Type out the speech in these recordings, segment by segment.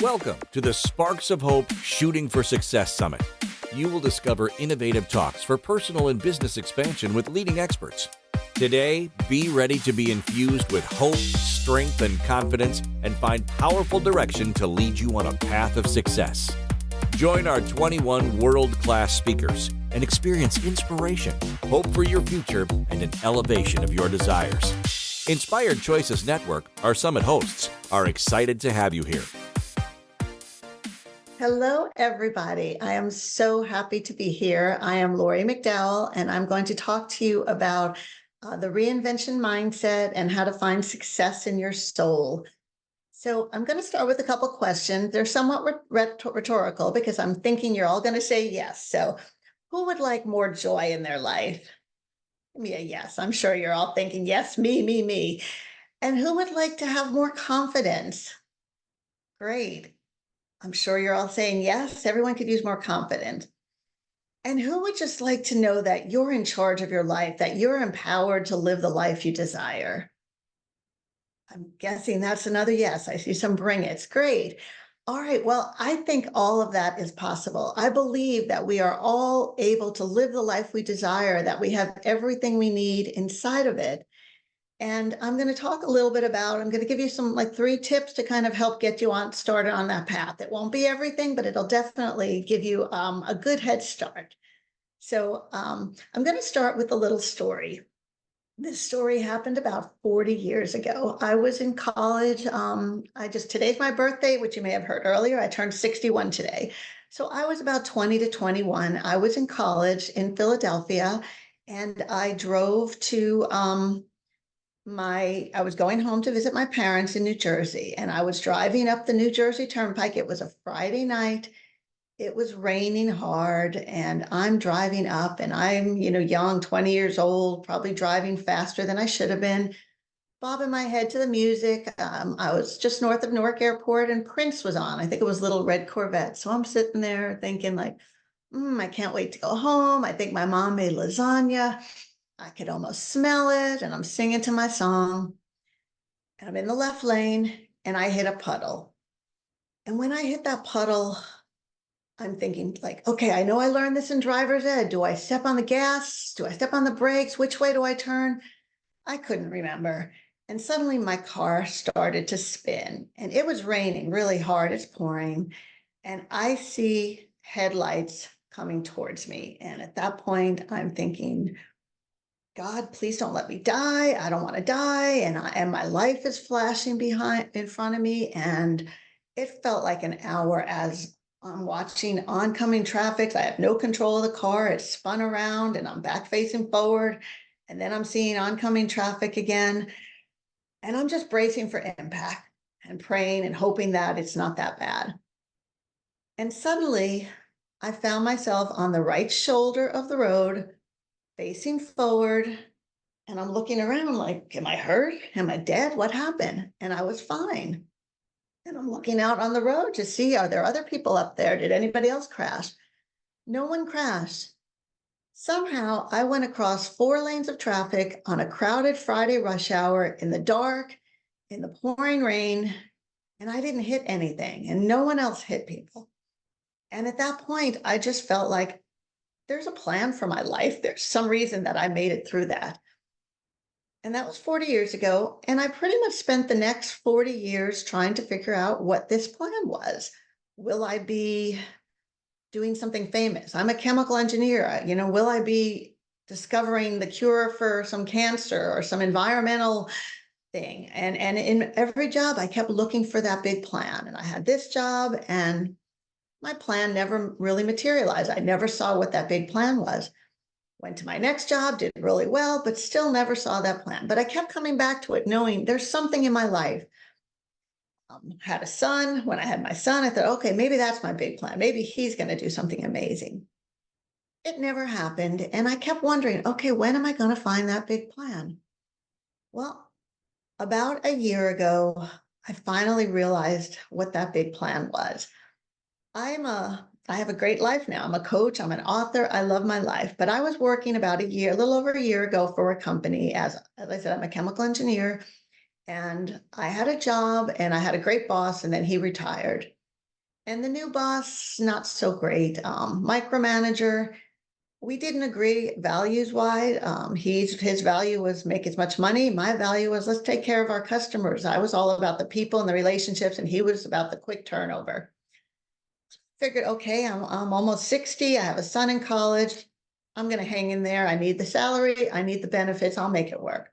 Welcome to the Sparks of Hope Shooting for Success Summit. You will discover innovative talks for personal and business expansion with leading experts. Today, be ready to be infused with hope, strength, and confidence, and find powerful direction to lead you on a path of success. Join our 21 world-class speakers and experience inspiration, hope for your future, and an elevation of your desires. Inspired Choices Network, our summit hosts, are excited to have you here. Hello, everybody. I am so happy to be here. I am Lori McDowell, and I'm going to talk to you about the Reinvention Mindset and how to find success in your soul. So I'm going to start with a couple questions. They're somewhat rhetorical because I'm thinking you're all going to say yes. So who would like more joy in their life? Give me a yes. I'm sure you're all thinking, yes, me. And who would like to have more confidence? Great. I'm sure you're all saying yes, everyone could use more confidence. And who would just like to know that you're in charge of your life, that you're empowered to live the life you desire? I'm guessing that's another yes. I see some bring it's great. All right. Well, I think all of that is possible. I believe that we are all able to live the life we desire, that we have everything we need inside of it. And I'm going to talk a little bit about, I'm going to give you some 3 tips to kind of help get you started on that path. It won't be everything, but it'll definitely give you a good head start. So I'm going to start with a little story. This story happened about 40 years ago. I was in college. Today's my birthday, which you may have heard earlier. I turned 61 today. So I was about 20 to 21. I was in college in Philadelphia, and I drove to, I was going home to visit my parents in New Jersey, and I was driving up the New Jersey Turnpike. It was a Friday night. It was raining hard, and I'm driving up, and I'm, young, 20 years old, probably driving faster than I should have been, bobbing my head to the music. I was just north of Newark Airport, and Prince was on. I think it was Little Red Corvette. So I'm sitting there thinking I can't wait to go home. I think my mom made lasagna. I could almost smell it, and I'm singing to my song, and I'm in the left lane, and I hit a puddle. And when I hit that puddle, I'm thinking okay, I know I learned this in driver's ed. Do I step on the gas? Do I step on the brakes? Which way do I turn? I couldn't remember. And suddenly my car started to spin, and it was raining really hard. It's pouring, and I see headlights coming towards me. And at that point, I'm thinking, God, please don't let me die. I don't want to die. And my life is flashing in front of me. And it felt like an hour as I'm watching oncoming traffic. I have no control of the car. It spun around, and I'm back facing forward. And then I'm seeing oncoming traffic again. And I'm just bracing for impact and praying and hoping that it's not that bad. And suddenly I found myself on the right shoulder of the road, facing forward, and I'm looking around am I hurt? Am I dead? What happened? And I was fine. And I'm looking out on the road to see, are there other people up there? Did anybody else crash? No one crashed. Somehow I went across 4 lanes of traffic on a crowded Friday rush hour in the dark, in the pouring rain, and I didn't hit anything, and no one else hit people. And at that point, I just felt like there's a plan for my life. There's some reason that I made it through that. And that was 40 years ago. And I pretty much spent the next 40 years trying to figure out what this plan was. Will I be doing something famous? I'm a chemical engineer. Will I be discovering the cure for some cancer or some environmental thing? And in every job, I kept looking for that big plan. And I had this job, and my plan never really materialized. I never saw what that big plan was. Went to my next job, did really well, but still never saw that plan. But I kept coming back to it, knowing there's something in my life. Had a son. When I had my son, I thought, okay, maybe that's my big plan. Maybe he's going to do something amazing. It never happened. And I kept wondering, okay, when am I going to find that big plan? Well, about a year ago, I finally realized what that big plan was. I have a great life now. I'm a coach. I'm an author. I love my life. But I was working about a little over a year ago for a company. As I said, I'm a chemical engineer, and I had a job, and I had a great boss, and then he retired. And the new boss, not so great. Micromanager, we didn't agree values wise. His value was make as much money. My value was let's take care of our customers. I was all about the people and the relationships, and he was about the quick turnover. Figured, okay, I'm almost 60. I have a son in college. I'm going to hang in there. I need the salary. I need the benefits. I'll make it work.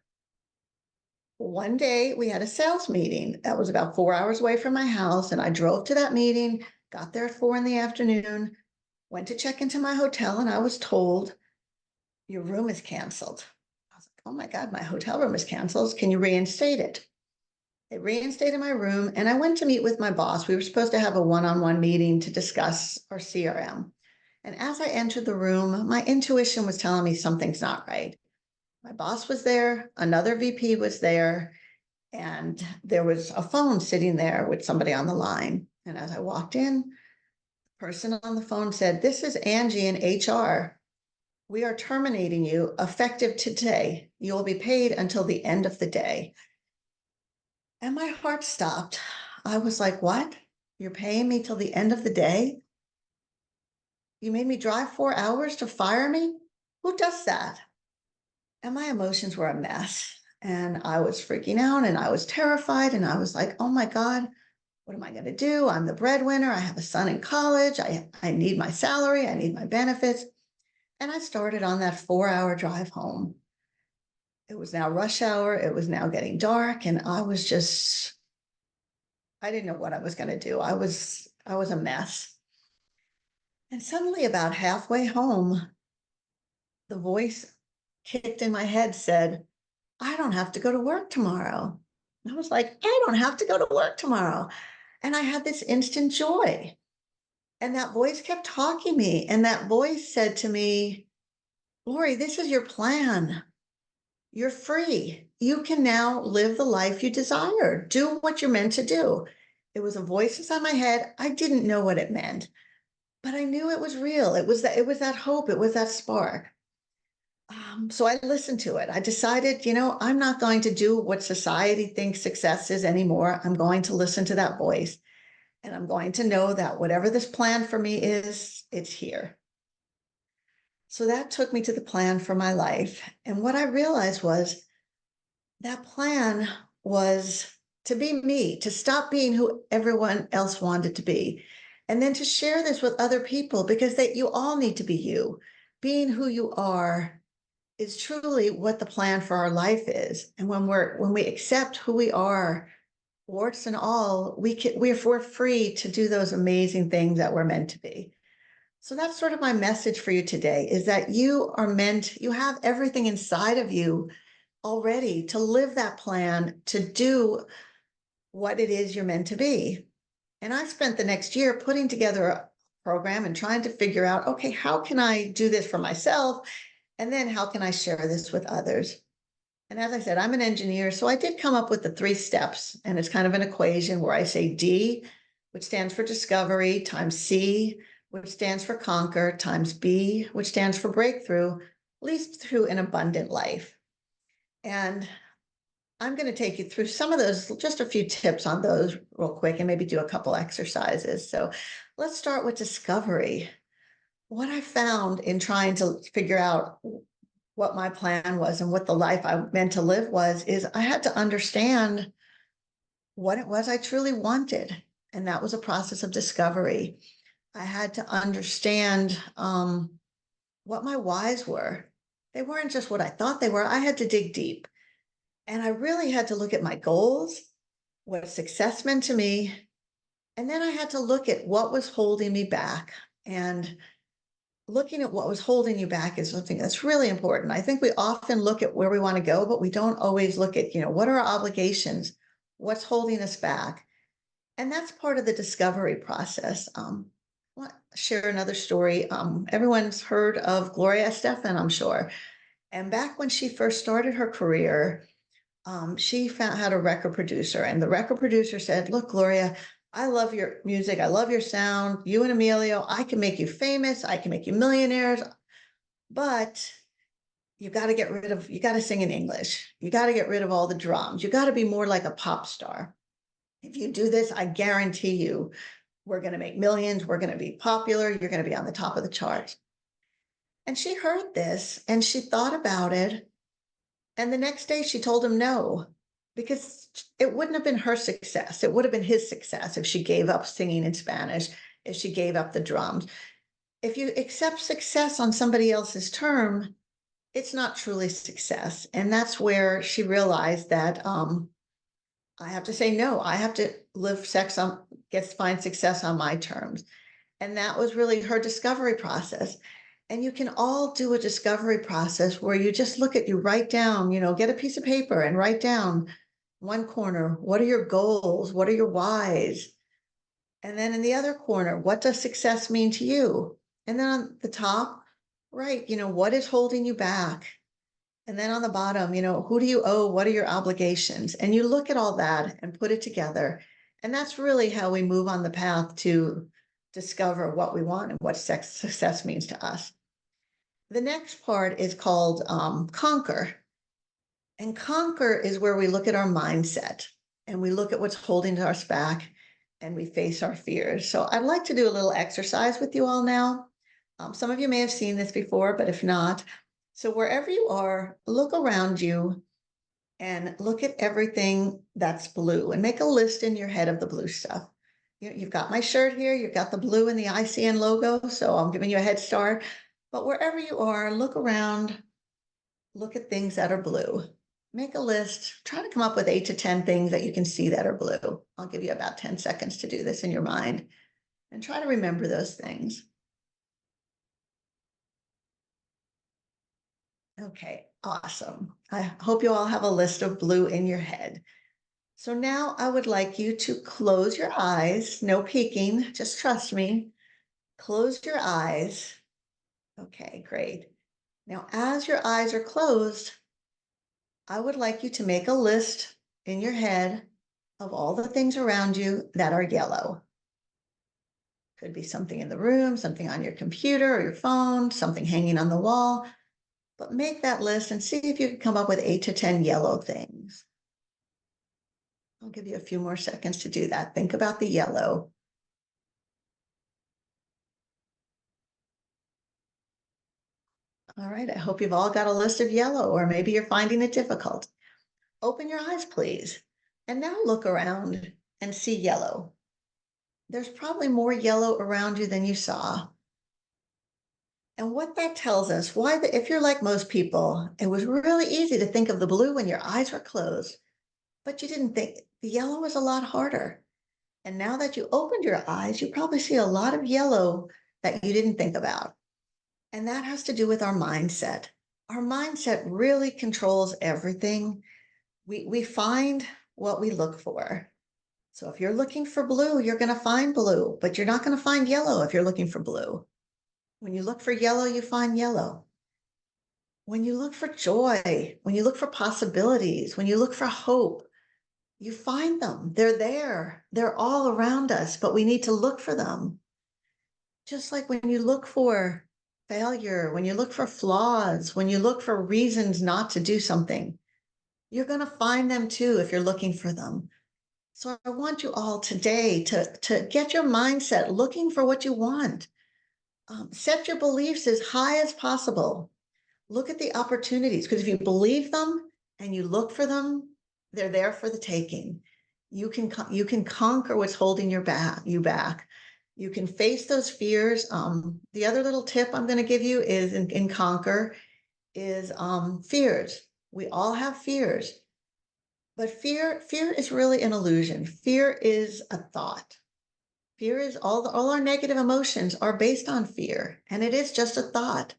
One day we had a sales meeting that was about 4 hours away from my house. And I drove to that meeting, got there at 4 in the afternoon, went to check into my hotel, and I was told, your room is canceled. I was like, oh my God, my hotel room is canceled. Can you reinstate it? They reinstated my room, and I went to meet with my boss. We were supposed to have a one-on-one meeting to discuss our CRM. And as I entered the room, my intuition was telling me something's not right. My boss was there, another VP was there, and there was a phone sitting there with somebody on the line. And as I walked in, the person on the phone said, "This is Angie in HR. We are terminating you effective today. You will be paid until the end of the day." And my heart stopped. I was like, what? You're paying me till the end of the day? You made me drive 4 hours to fire me? Who does that? And my emotions were a mess. And I was freaking out and I was terrified. And I was like, oh my God, what am I going to do? I'm the breadwinner. I have a son in college. I need my salary. I need my benefits. And I started on that 4 hour drive home. It was now rush hour. It was now getting dark. And I didn't know what I was going to do. I was a mess. And suddenly about halfway home, the voice kicked in my head said, I don't have to go to work tomorrow. And I was like, I don't have to go to work tomorrow. And I had this instant joy. And that voice kept talking to me. And that voice said to me, Lori, this is your plan. You're free. You can now live the life you desire. Do what you're meant to do. It was a voice inside my head. I didn't know what it meant, but I knew it was real. It was that hope. It was that spark. So I listened to it. I decided, I'm not going to do what society thinks success is anymore. I'm going to listen to that voice, and I'm going to know that whatever this plan for me is, it's here. So that took me to the plan for my life. And what I realized was that plan was to be me, to stop being who everyone else wanted to be, and then to share this with other people, because you all need to be you. Being who you are is truly what the plan for our life is. And when we accept who we are, warts and all, we're free to do those amazing things that we're meant to be. So that's sort of my message for you today, is that you have everything inside of you already to live that plan, to do what it is you're meant to be. And I spent the next year putting together a program and trying to figure out, okay, how can I do this for myself? And then how can I share this with others? And as I said, I'm an engineer, so I did come up with the 3 steps, and it's kind of an equation where I say D, which stands for discovery, times C, which stands for conquer, times B, which stands for breakthrough, leads through an abundant life. And I'm going to take you through some of those, just a few tips on those real quick, and maybe do a couple exercises. So let's start with discovery. What I found in trying to figure out what my plan was and what the life I meant to live is I had to understand what it was I truly wanted. And that was a process of discovery. I had to understand what my whys were. They weren't just what I thought they were. I had to dig deep. And I really had to look at my goals, what success meant to me. And then I had to look at what was holding me back. And looking at what was holding you back is something that's really important. I think we often look at where we want to go, but we don't always look at, what are our obligations? What's holding us back? And that's part of the discovery process. I want to share another story. Everyone's heard of Gloria Estefan, I'm sure. And back when she first started her career, she had a record producer, and the record producer said, look, Gloria, I love your music. I love your sound. You and Emilio, I can make you famous. I can make you millionaires, but you got to sing in English. You got to get rid of all the drums. You got to be more like a pop star. If you do this, I guarantee you We're going to make millions. We're going to be popular. You're going to be on the top of the charts. And she heard this and she thought about it. And the next day she told him no, because it wouldn't have been her success. It would have been his success if she gave up singing in Spanish, if she gave up the drums. If you accept success on somebody else's term, it's not truly success. And that's where she realized that I have to say no. I have to find success on my terms. And that was really her discovery process. And you can all do a discovery process where you write down, get a piece of paper and write down one corner, what are your goals? What are your whys? And then in the other corner, what does success mean to you? And then on the top, right, what is holding you back? And then on the bottom, who do you owe? What are your obligations? And you look at all that and put it together. And that's really how we move on the path to discover what we want and what success means to us. The next part is called conquer. And conquer is where we look at our mindset and we look at what's holding us back and we face our fears. So I'd like to do a little exercise with you all now. Some of you may have seen this before, but if not, so wherever you are, look around you and look at everything that's blue and make a list in your head of the blue stuff. You've got my shirt here, you've got the blue and the ICN logo, so I'm giving you a head start. But wherever you are, look around, look at things that are blue. Make a list, try to come up with 8 to 10 things that you can see that are blue. I'll give you about 10 seconds to do this in your mind and try to remember those things. Okay, awesome. I hope you all have a list of blue in your head. So now I would like you to close your eyes, no peeking, just trust me. Close your eyes. Okay, great. Now, as your eyes are closed, I would like you to make a list in your head of all the things around you that are yellow. Could be something in the room, something on your computer or your phone, something hanging on the wall. But make that list and see if you can come up with 8 to 10 yellow things. I'll give you a few more seconds to do that. Think about the yellow. All right, I hope you've all got a list of yellow, or maybe you're finding it difficult. Open your eyes, please. And now look around and see yellow. There's probably more yellow around you than you saw. And what that tells us, if you're like most people, it was really easy to think of the blue when your eyes were closed, but you didn't think the yellow was a lot harder. And now that you opened your eyes, you probably see a lot of yellow that you didn't think about. And that has to do with our mindset. Our mindset really controls everything. We find what we look for. So if you're looking for blue, you're going to find blue, but you're not going to find yellow if you're looking for blue. When you look for yellow, you find yellow. When you look for joy, when you look for possibilities, when you look for hope, you find them. They're there. They're all around us, but we need to look for them. Just like when you look for failure, when you look for flaws, when you look for reasons not to do something, you're going to find them too if you're looking for them. So I want you all today to get your mindset looking for what you want. Set your beliefs as high as possible. Look at the opportunities, because if you believe them and you look for them, they're there for the taking. You can conquer what's holding you back. You can face those fears. The other little tip I'm going to give you is in conquer is fears. We all have fears, but fear is really an illusion. Fear is a thought. Fear is all our negative emotions are based on fear, and it is just a thought.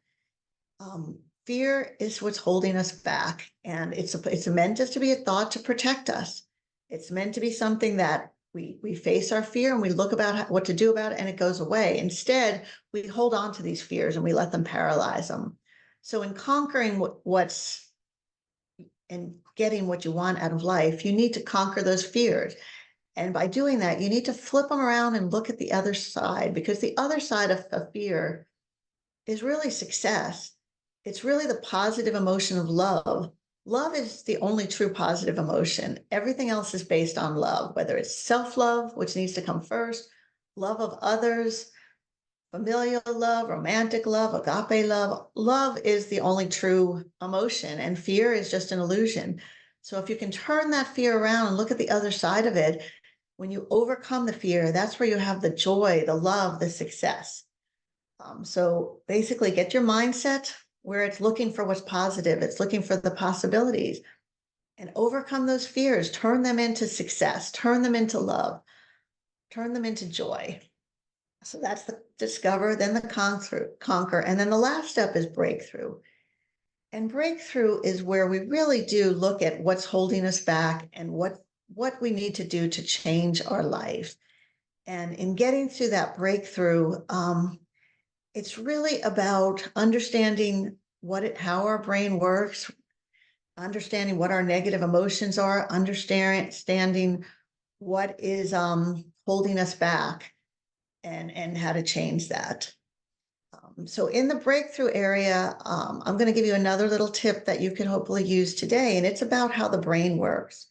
Fear is what's holding us back, and it's meant just to be a thought to protect us. It's meant to be something that we face our fear and we look about what to do about it, and it goes away. Instead, we hold on to these fears and we let them paralyze them. So in conquering and getting what you want out of life, you need to conquer those fears. And by doing that, you need to flip them around and look at the other side, because the other side of fear is really success. It's really the positive emotion of love. Love is the only true positive emotion. Everything else is based on love, whether it's self-love, which needs to come first, love of others, familial love, romantic love, agape love. Love is the only true emotion, and fear is just an illusion. So if you can turn that fear around and look at the other side of it, when you overcome the fear, that's where you have the joy, the love, the success. So basically, get your mindset where it's looking for what's positive, it's looking for the possibilities, and overcome those fears, turn them into success, turn them into love, turn them into joy. So that's the discover, then the conquer, and then the last step is breakthrough. And breakthrough is where we really do look at what's holding us back and what we need to do to change our life. And in getting through that breakthrough, it's really about understanding how our brain works, understanding what our negative emotions are, understanding what is holding us back, and how to change that. So in the breakthrough area, I'm going to give you another little tip that you can hopefully use today, and it's about how the brain works.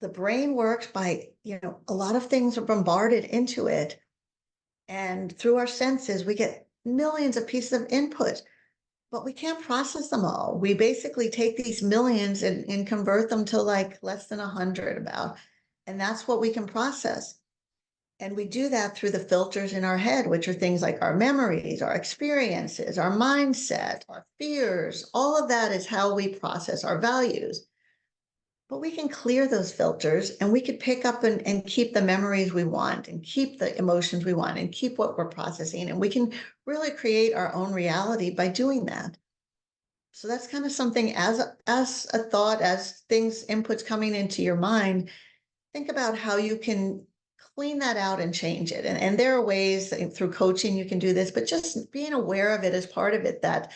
The brain works by, a lot of things are bombarded into it, and through our senses, we get millions of pieces of input, but we can't process them all. We basically take these millions and convert them to like less than 100 about, and that's what we can process. And we do that through the filters in our head, which are things like our memories, our experiences, our mindset, our fears. All of that is how we process our values. But we can clear those filters and we could pick up and keep the memories we want and keep the emotions we want and keep what we're processing. And we can really create our own reality by doing that. So that's kind of something as a thought, as inputs coming into your mind, think about how you can clean that out and change it. And there are ways through coaching you can do this, but just being aware of it as part of it, that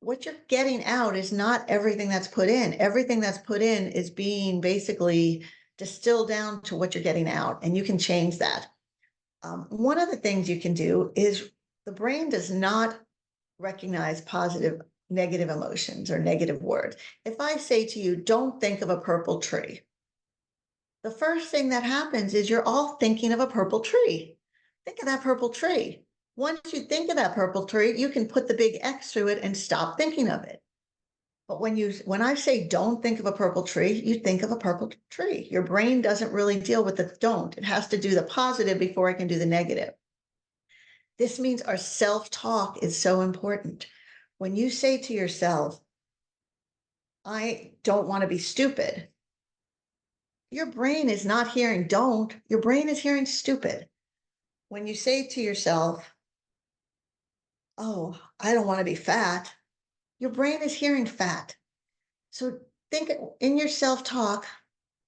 what you're getting out is not everything that's put in. Everything that's put in is being basically distilled down to what you're getting out, and you can change that. One of the things you can do is the brain does not recognize positive, negative emotions or negative words. If I say to you, don't think of a purple tree, the first thing that happens is you're all thinking of a purple tree. Think of that purple tree. Once you think of that purple tree, you can put the big X through it and stop thinking of it. But when I say don't think of a purple tree, you think of a purple tree. Your brain doesn't really deal with the don't. It has to do the positive before it can do the negative. This means our self-talk is so important. When you say to yourself, I don't want to be stupid, your brain is not hearing don't, your brain is hearing stupid. When you say to yourself, oh, I don't want to be fat, your brain is hearing fat. So think in your self talk,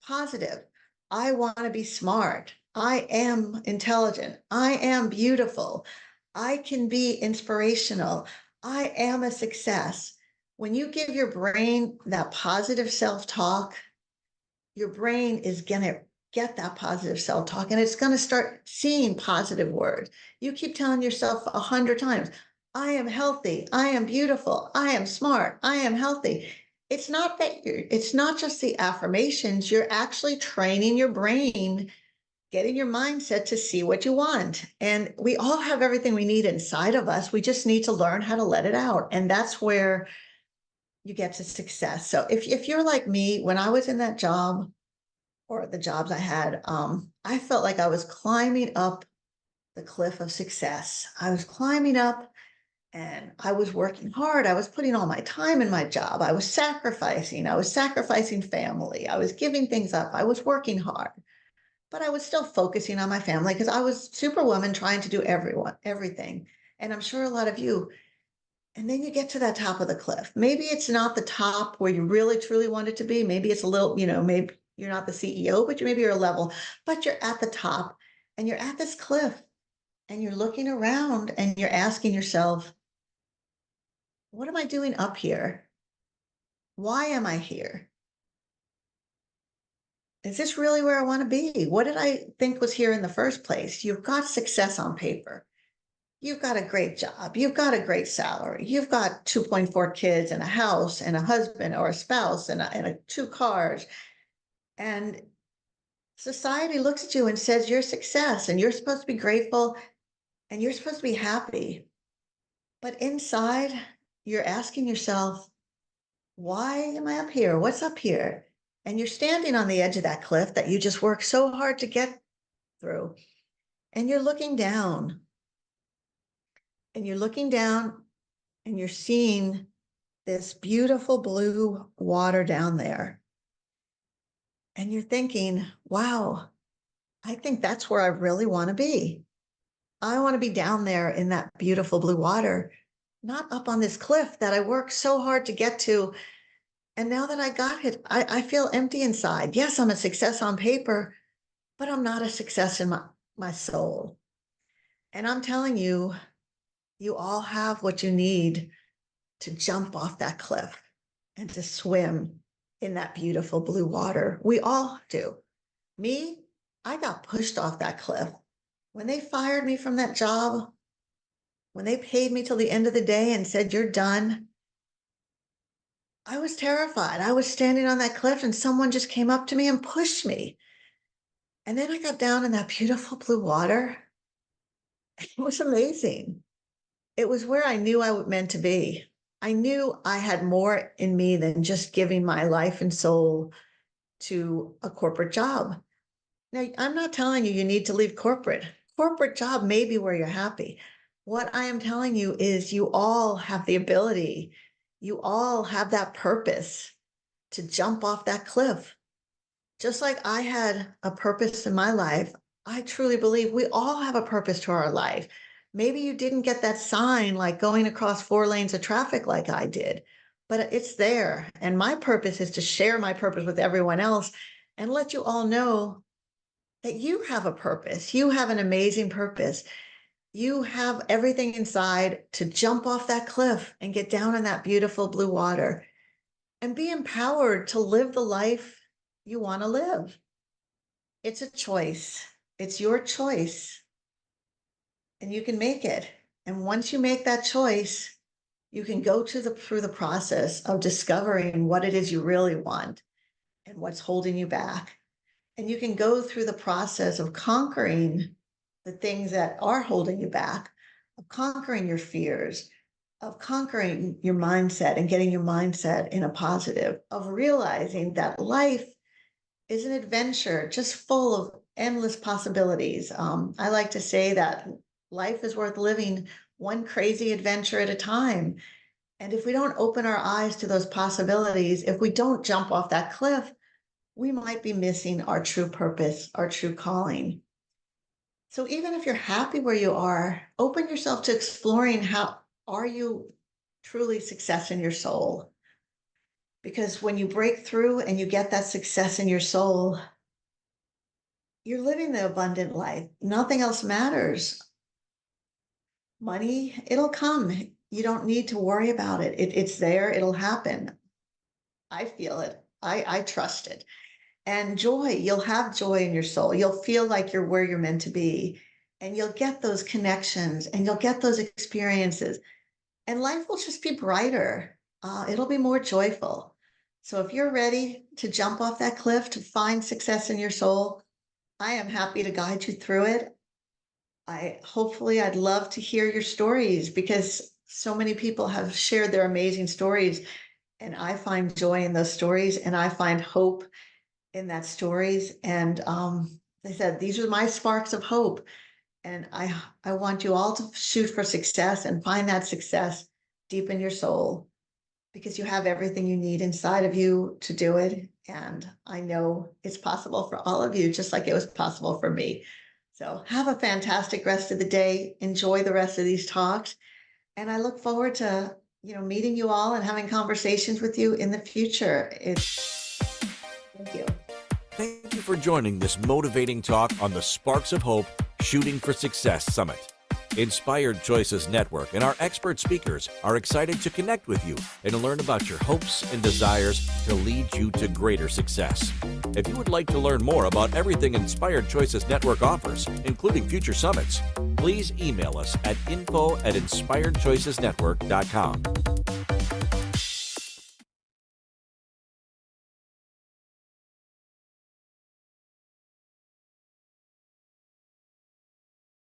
positive. I want to be smart. I am intelligent. I am beautiful. I can be inspirational. I am a success. When you give your brain that positive self talk, your brain is going to get that positive self talk and it's going to start seeing positive words. You keep telling yourself 100 times, I am healthy. I am beautiful. I am smart. I am healthy. It's not it's not just the affirmations. You're actually training your brain, getting your mindset to see what you want. And we all have everything we need inside of us. We just need to learn how to let it out. And that's where you get to success. So if you're like me, when I was in that job or the jobs I had, I felt like I was climbing up the cliff of success. I was climbing up and I was working hard. I was putting all my time in my job. I was sacrificing family. I was giving things up. I was working hard, but I was still focusing on my family because I was superwoman trying to do everything. And I'm sure a lot of you. And then you get to that top of the cliff. Maybe it's not the top where you really truly want it to be. Maybe it's a little, maybe you're not the CEO, but maybe you're a level, but you're at the top and you're at this cliff and you're looking around and you're asking yourself, what am I doing up here? Why am I here? Is this really where I want to be? What did I think was here in the first place? You've got success on paper. You've got a great job. You've got a great salary. You've got 2.4 kids and a house and a husband or a spouse and two cars. And Society looks at you and says you're a success and you're supposed to be grateful and you're supposed to be happy. But inside, you're asking yourself, why am I up here? What's up here? And you're standing on the edge of that cliff that you just worked so hard to get through. And you're looking down and you're looking down and you're seeing this beautiful blue water down there. And you're thinking, wow, I think that's where I really want to be. I want to be down there in that beautiful blue water, not up on this cliff that I worked so hard to get to. And now that I got it, I feel empty inside. Yes, I'm a success on paper, but I'm not a success in my soul. And I'm telling you, you all have what you need to jump off that cliff and to swim in that beautiful blue water. We all do. Me, I got pushed off that cliff. When they fired me from that job, when they paid me till the end of the day and said, you're done, I was terrified. I was standing on that cliff and someone just came up to me and pushed me. And then I got down in that beautiful blue water. It was amazing. It was where I knew I was meant to be. I knew I had more in me than just giving my life and soul to a corporate job. Now, I'm not telling you you need to leave corporate. Corporate job may be where you're happy. What I am telling you is you all have the ability, you all have that purpose to jump off that cliff. Just like I had a purpose in my life, I truly believe we all have a purpose to our life. Maybe you didn't get that sign like going across 4 lanes of traffic like I did, but it's there. And my purpose is to share my purpose with everyone else and let you all know that you have a purpose. You have an amazing purpose. You have everything inside to jump off that cliff and get down in that beautiful blue water and be empowered to live the life you want to live. It's a choice. It's your choice. And you can make it. And once you make that choice, you can go through the process of discovering what it is you really want and what's holding you back. And you can go through the process of conquering the things that are holding you back, of conquering your fears, of conquering your mindset and getting your mindset in a positive, of realizing that life is an adventure just full of endless possibilities. I like to say that life is worth living one crazy adventure at a time. And if we don't open our eyes to those possibilities, if we don't jump off that cliff, we might be missing our true purpose, our true calling. So even if you're happy where you are, open yourself to exploring how are you truly success in your soul? Because when you break through and you get that success in your soul, you're living the abundant life. Nothing else matters. Money, it'll come. You don't need to worry about it. It's there. It'll happen. I feel it. I trust it. And joy, you'll have joy in your soul. You'll feel like you're where you're meant to be. And you'll get those connections and you'll get those experiences. And life will just be brighter. It'll be more joyful. So if you're ready to jump off that cliff to find success in your soul, I am happy to guide you through it. I'd love to hear your stories because so many people have shared their amazing stories. And I find joy in those stories and I find hope in that stories. And they said, these are my sparks of hope. And I want you all to shoot for success and find that success deep in your soul because you have everything you need inside of you to do it. And I know it's possible for all of you, just like it was possible for me. So have a fantastic rest of the day. Enjoy the rest of these talks. And I look forward to, meeting you all and having conversations with you in the future. Thank you. Thank you for joining this motivating talk on the Sparks of Hope Shooting for Success Summit. Inspired Choices Network and our expert speakers are excited to connect with you and learn about your hopes and desires to lead you to greater success. If you would like to learn more about everything Inspired Choices Network offers, including future summits, please email us at info@inspiredchoicesnetwork.com.